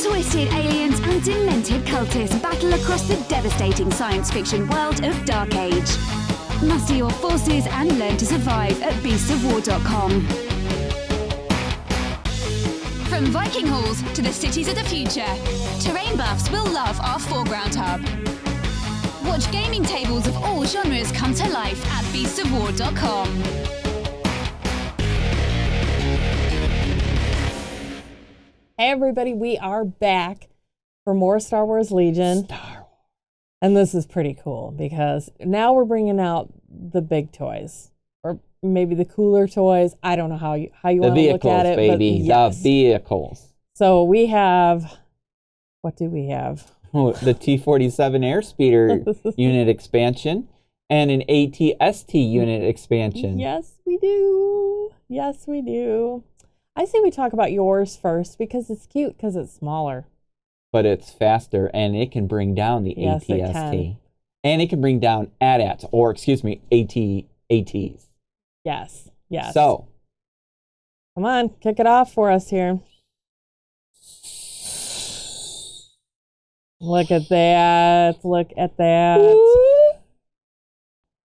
Twisted aliens and demented cultists battle across the devastating science fiction world of Dark Age. Muster your forces and learn to survive at beastsofwar.com. From Viking halls to the cities of the future, terrain buffs will love our foreground hub. Watch gaming tables of all genres come to life at beastsofwar.com. Hey everybody, we are back for more Star Wars Legion. And this is pretty cool because now we're bringing out the big toys, or maybe the cooler toys. I don't know how you want to look at it. Baby. But yes. The vehicles. So we have, what do we have? Oh, the T47 Airspeeder unit expansion and an ATST unit expansion. Yes, we do. Yes, we do. I say we talk about yours first because it's cute because it's smaller. But it's faster and it can bring down the Yes, it ATST. can. And it can bring down AT-ATs, or excuse me, AT-ATs. Yes, yes. So, come on, kick it off for us here. Look at that. Look at that. Woo!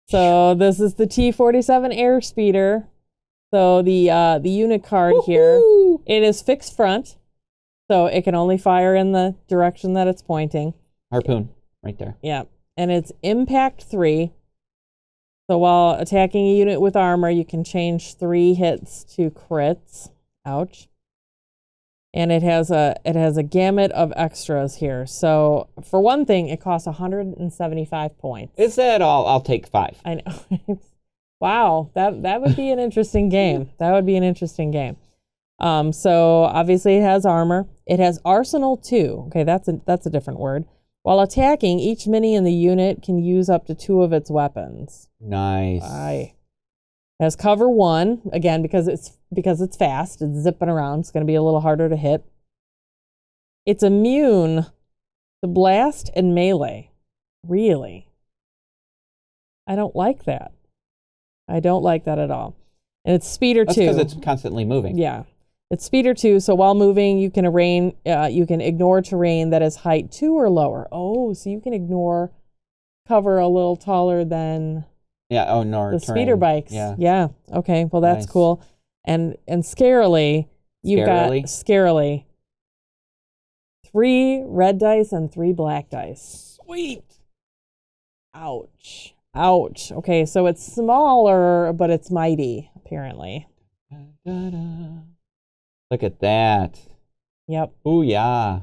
So this is the T47 Airspeeder. So the unit card here, it is fixed front. So it can only fire in the direction that it's pointing. Harpoon, right there. Yeah. And it's impact 3. So while attacking a unit with armor, you can change 3 hits to crits. Ouch. And it has a gamut of extras here. So for one thing, it costs 175 points. Is that all? I'll take 5. I know. Wow, that would be an interesting game. That would be an interesting game. So obviously it has armor. It has arsenal 2. Okay, that's a different word. While attacking, each mini in the unit can use up to 2 of its weapons. Nice. It has cover 1, again, because it's fast. It's zipping around. It's going to be a little harder to hit. It's immune to blast and melee. Really? I don't like that. I don't like that at all. And it's speeder 2. That's because it's constantly moving. Yeah. It's speeder 2, so while moving, you can ignore terrain that is height 2 or lower. Oh, so you can ignore cover a little taller than the speeder bikes. Yeah. Okay. Well, that's nice. cool. And scarily, you've got 3 red dice and 3 black dice. Sweet. Ouch. Ouch. Okay, so it's smaller, but it's mighty, apparently. Look at that. Yep. Ooh, yeah.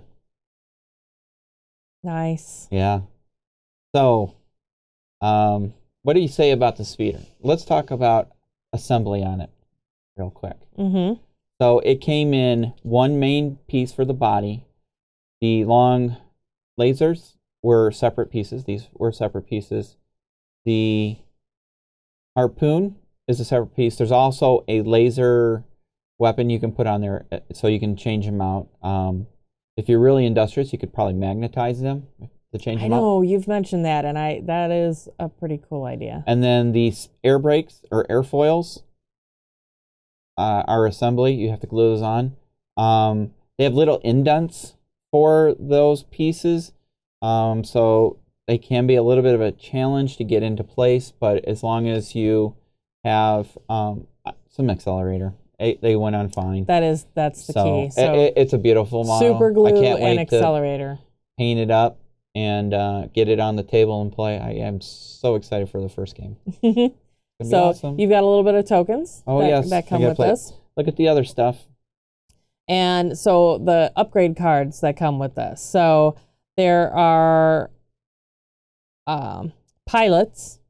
Nice. Yeah. So, what do you say about the speeder? Let's talk about assembly on it real quick. Mm-hmm. So it came in 1 main piece for the body. The long lasers were separate pieces. These were separate pieces. The harpoon is a separate piece. There's also a laser weapon you can put on there so you can change them out. If you're really industrious, you could probably magnetize them to change them out. I know, you've mentioned that, and that is a pretty cool idea. And then these air brakes or airfoils are assembly. You have to glue those on. They have little indents for those pieces. So they can be a little bit of a challenge to get into place, but as long as you have some accelerator, they went on fine. That's the key. So it's a beautiful model. Super glue I can't wait and accelerator. To paint it up and get it on the table and play. I am so excited for the first game. So awesome. You've got a little bit of tokens that come with play. this. Look at the other stuff. And so the upgrade cards that come with this. So there are pilots,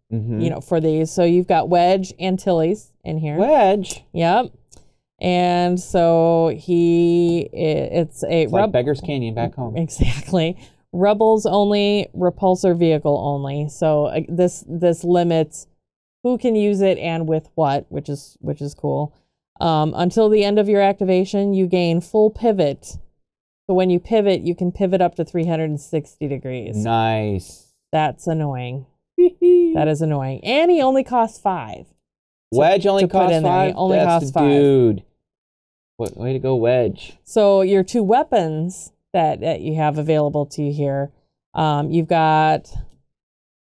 for these. So you've got Wedge Antilles in here. Wedge? Yep. And so it's like Beggar's Canyon back home. Exactly. Rebels only, repulsor vehicle only. So this limits who can use it and with what, which is cool. Until the end of your activation, you gain full pivot. So when you pivot, you can pivot up to 360 degrees. Nice. That's annoying. That is annoying. And he only costs 5. Wedge only costs 5? He only That's costs 5. Dude. Way to go, Wedge. So your 2 weapons that you have available to you here. You've got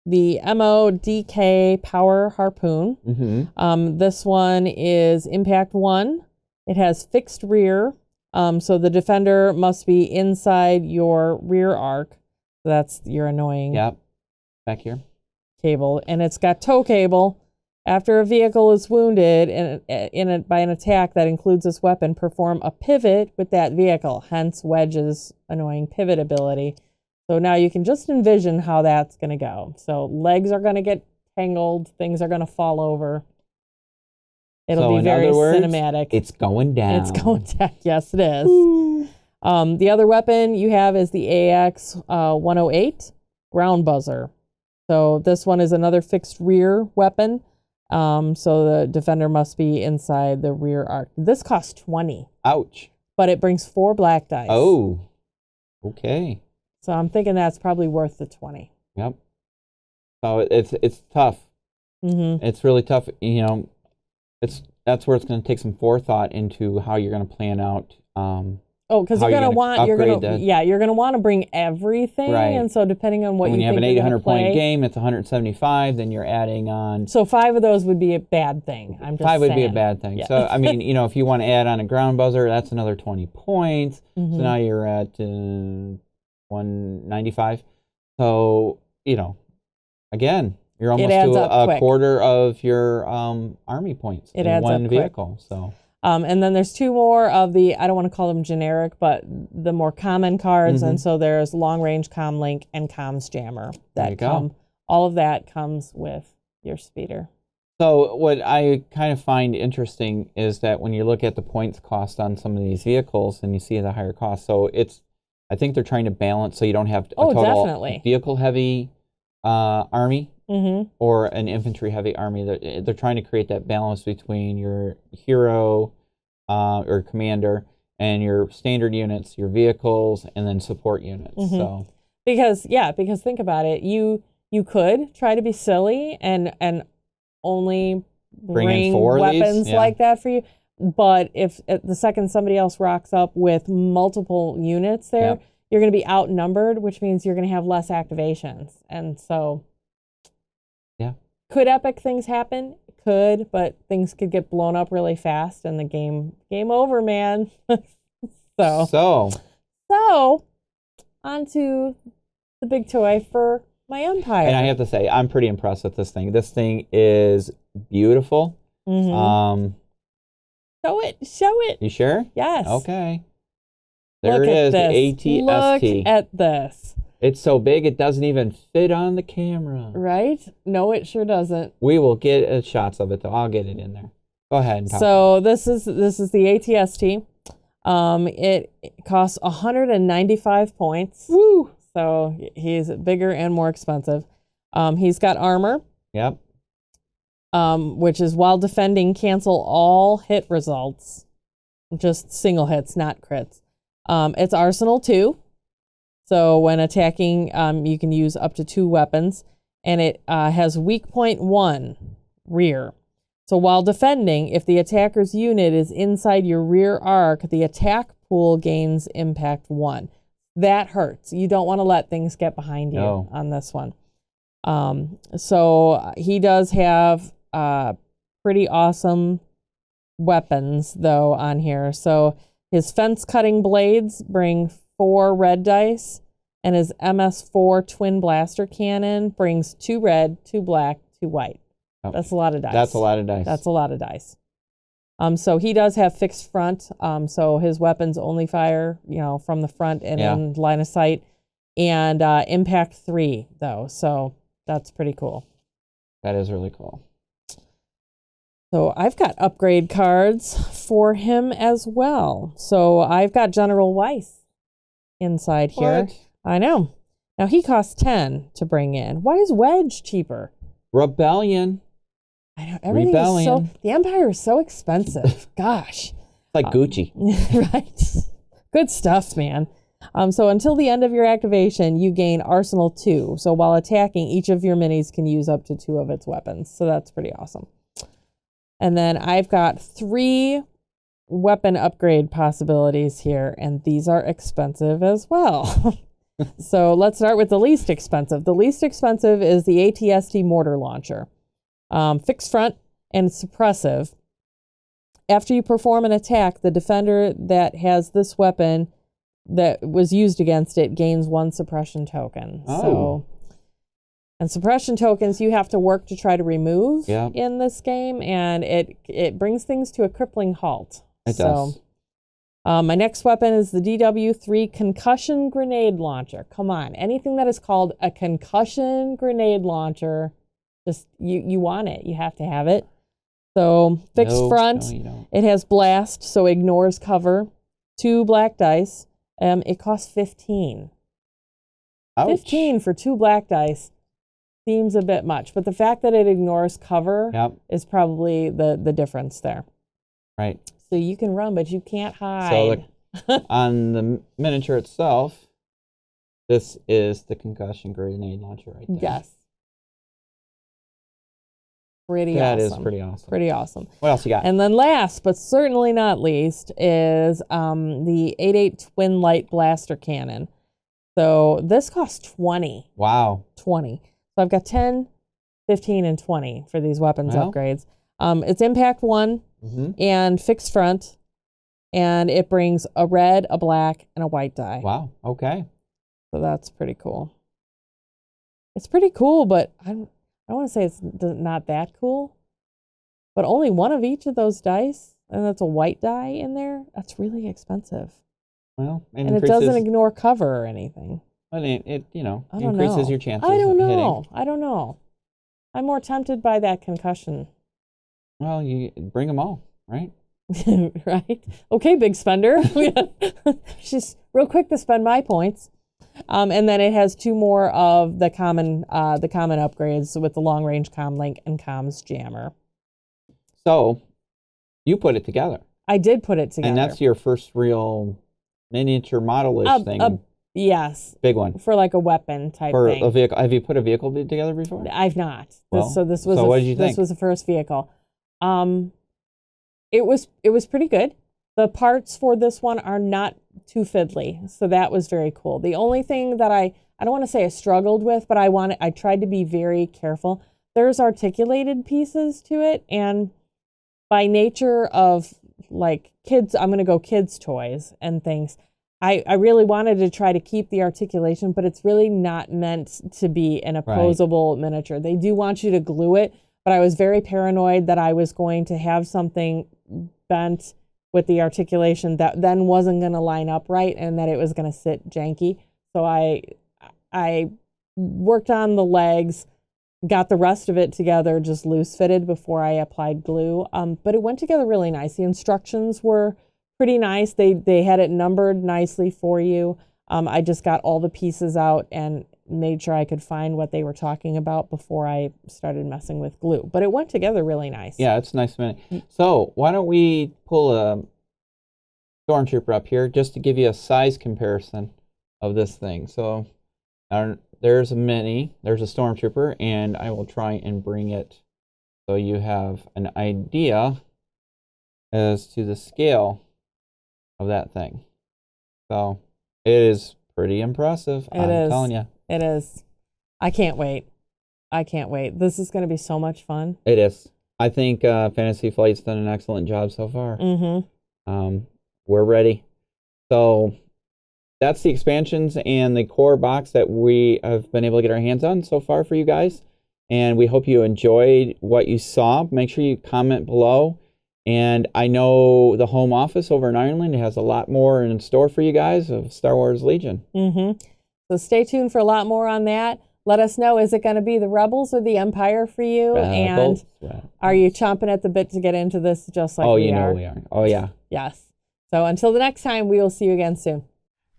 the MODK Power Harpoon. This one is Impact 1. It has fixed rear, so the defender must be inside your rear arc. So that's your annoying back here cable. And it's got tow cable. After a vehicle is wounded by an attack that includes this weapon, perform a pivot with that vehicle, hence Wedge's annoying pivot ability. So now you can just envision how that's going to go. So legs are going to get tangled, things are going to fall over. It'll be very cinematic. It's going down. It's going down. Yes, it is. The other weapon you have is the AX 108 Ground Buzzer. So this one is another fixed rear weapon. So the defender must be inside the rear arc. This costs 20. Ouch. But it brings 4 black dice. Oh, okay. So I'm thinking that's probably worth the 20. Yep. So it's tough. It's really tough. You know, that's where it's going to take some forethought into how you're going to plan out. Because you're gonna want you're gonna want to bring everything, right. And so depending on what when you have think an you're 800 play, point game, it's 175. Then you're adding on. So 5 of those would be a bad thing. I'm just 5 would saying. be a bad thing. Yeah. So I mean, you know, if you want to add on a ground buzzer, that's another 20 points. So now you're at 195. So you know, again, you're almost to a quarter of your army points in one vehicle. So. And then there's 2 more of the, I don't want to call them generic, but the more common cards. And so there's Long Range Comm Link and Comms Jammer. All of that comes with your speeder. So what I kind of find interesting is that when you look at the points cost on some of these vehicles and you see the higher cost, so I think they're trying to balance so you don't have a total vehicle heavy army or an infantry heavy army. They're trying to create that balance between your hero or commander and your standard units, your vehicles, and then support units. So because think about it, you could try to be silly and only bring weapons like that for you, but if the second somebody else rocks up with multiple units there, you're going to be outnumbered, which means you're going to have less activations. And so could epic things happen? Could, but things could get blown up really fast and the game over, man. So on to the big toy for my Empire. And I have to say, I'm pretty impressed with this thing. This thing is beautiful. Show it. You sure? Yes. Okay. There it is, the ATST. Look at this. It's so big it doesn't even fit on the camera. Right? No, it sure doesn't. We will get shots of it though. I'll get it in there. Go ahead and talk. So this is the ATST. It costs 195 points. Woo! So he's bigger and more expensive. He's got armor. Yep. Which is while defending, cancel all hit results. Just single hits, not crits. It's Arsenal 2. So when attacking, you can use up to 2 weapons. And it has weak point 1, rear. So while defending, if the attacker's unit is inside your rear arc, the attack pool gains impact 1. That hurts. You don't want to let things get behind you on this one. So he does have pretty awesome weapons, though, on here. So his fence-cutting blades bring 4 red dice, and his MS4 twin blaster cannon brings 2 red, 2 black, 2 white. Oh, that's a lot of dice. That's a lot of dice. That's a lot of dice. So he does have fixed front. So his weapons only fire, from the front and in line of sight. And impact 3, though. So that's pretty cool. That is really cool. So I've got upgrade cards for him as well. So I've got General Weiss inside here. What? I know. Now he costs 10 to bring in. Why is Wedge cheaper? Rebellion. I know, everything is the Empire is so expensive. Gosh. It's like Gucci. Right. Good stuff, man. So until the end of your activation, you gain Arsenal 2. So while attacking, each of your minis can use up to 2 of its weapons. So that's pretty awesome. And then I've got 3 weapon upgrade possibilities here, and these are expensive as well. So let's start with the least expensive. The least expensive is the ATST mortar launcher. Fixed front and suppressive. After you perform an attack, the defender that has this weapon that was used against it gains 1 suppression token. Oh. So, and suppression tokens you have to work to try to remove in this game, and it brings things to a crippling halt. It does. My next weapon is the DW3 Concussion Grenade Launcher. Come on, anything that is called a concussion grenade launcher, just you want it. You have to have it. So fixed front, it has blast, so ignores cover. 2 black dice. It costs 15. Ouch. 15 for 2 black dice seems a bit much, but the fact that it ignores cover is probably the difference there. Right. So you can run, but you can't hide. So on the miniature itself, this is the concussion grenade launcher right there. Yes. Pretty that awesome. That is pretty awesome. Pretty awesome. What else you got? And then last, but certainly not least, is the 8.8 Twin Light Blaster Cannon. So this costs 20. Wow. 20. So I've got 10, 15, and 20 for these weapons upgrades. It's impact 1 and fixed front, and it brings a red, a black, and a white die. Wow. Okay. So that's pretty cool. It's pretty cool, but I don't want to say it's not that cool. But only one of each of those dice, and that's a white die in there. That's really expensive. Well, and it doesn't ignore cover or anything. Well, it increases your chances. I don't know. Hitting. I don't know. I'm more tempted by that concussion. Well, you bring them all, right? Right. Okay, big spender. She's real quick to spend my points. And then it has 2 more of the common upgrades with the long range comm link and comms jammer. So you put it together. I did put it together. And that's your first real miniature model-ish thing. Yes. Big one. For like a weapon type thing. For a vehicle. Have you put a vehicle together before? I've not. Well, so what did you think? This was the first vehicle. It was pretty good. The parts for this one are not too fiddly, so that was very cool. The only thing that I don't want to say I struggled with, but I tried to be very careful. There's articulated pieces to it, and by nature of like kids, I'm going to go kids' toys and things. I really wanted to try to keep the articulation, but it's really not meant to be an opposable miniature. They do want you to glue it, but I was very paranoid that I was going to have something bent with the articulation that then wasn't going to line up right and that it was going to sit janky. So I worked on the legs, got the rest of it together, just loose fitted before I applied glue. But it went together really nice. The instructions were pretty nice. They had it numbered nicely for you. I just got all the pieces out and made sure I could find what they were talking about before I started messing with glue. But it went together really nice. Yeah, it's a nice minute. So why don't we pull a Stormtrooper up here just to give you a size comparison of this thing. So there's a Stormtrooper, and I will try and bring it so you have an idea as to the scale of that thing. So it is pretty impressive. I'm telling you. It is. I can't wait. This is going to be so much fun. It is. I think Fantasy Flight's done an excellent job so far. We're ready. So that's the expansions and the core box that we have been able to get our hands on so far for you guys. And we hope you enjoyed what you saw. Make sure you comment below. And I know the home office over in Ireland has a lot more in store for you guys of Star Wars Legion. So stay tuned for a lot more on that. Let us know, is it going to be the Rebels or the Empire for you? And are you chomping at the bit to get into this just like we are? Oh, you know we are. Oh, yeah. Yes. So until the next time, we will see you again soon.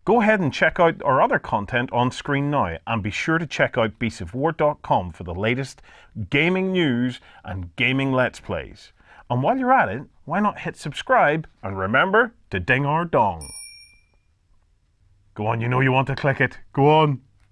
Go ahead and check out our other content on screen now, and be sure to check out beastsofwar.com for the latest gaming news and gaming Let's Plays. And while you're at it, why not hit subscribe and remember to ding our dong. Go on, you know you want to click it. Go on.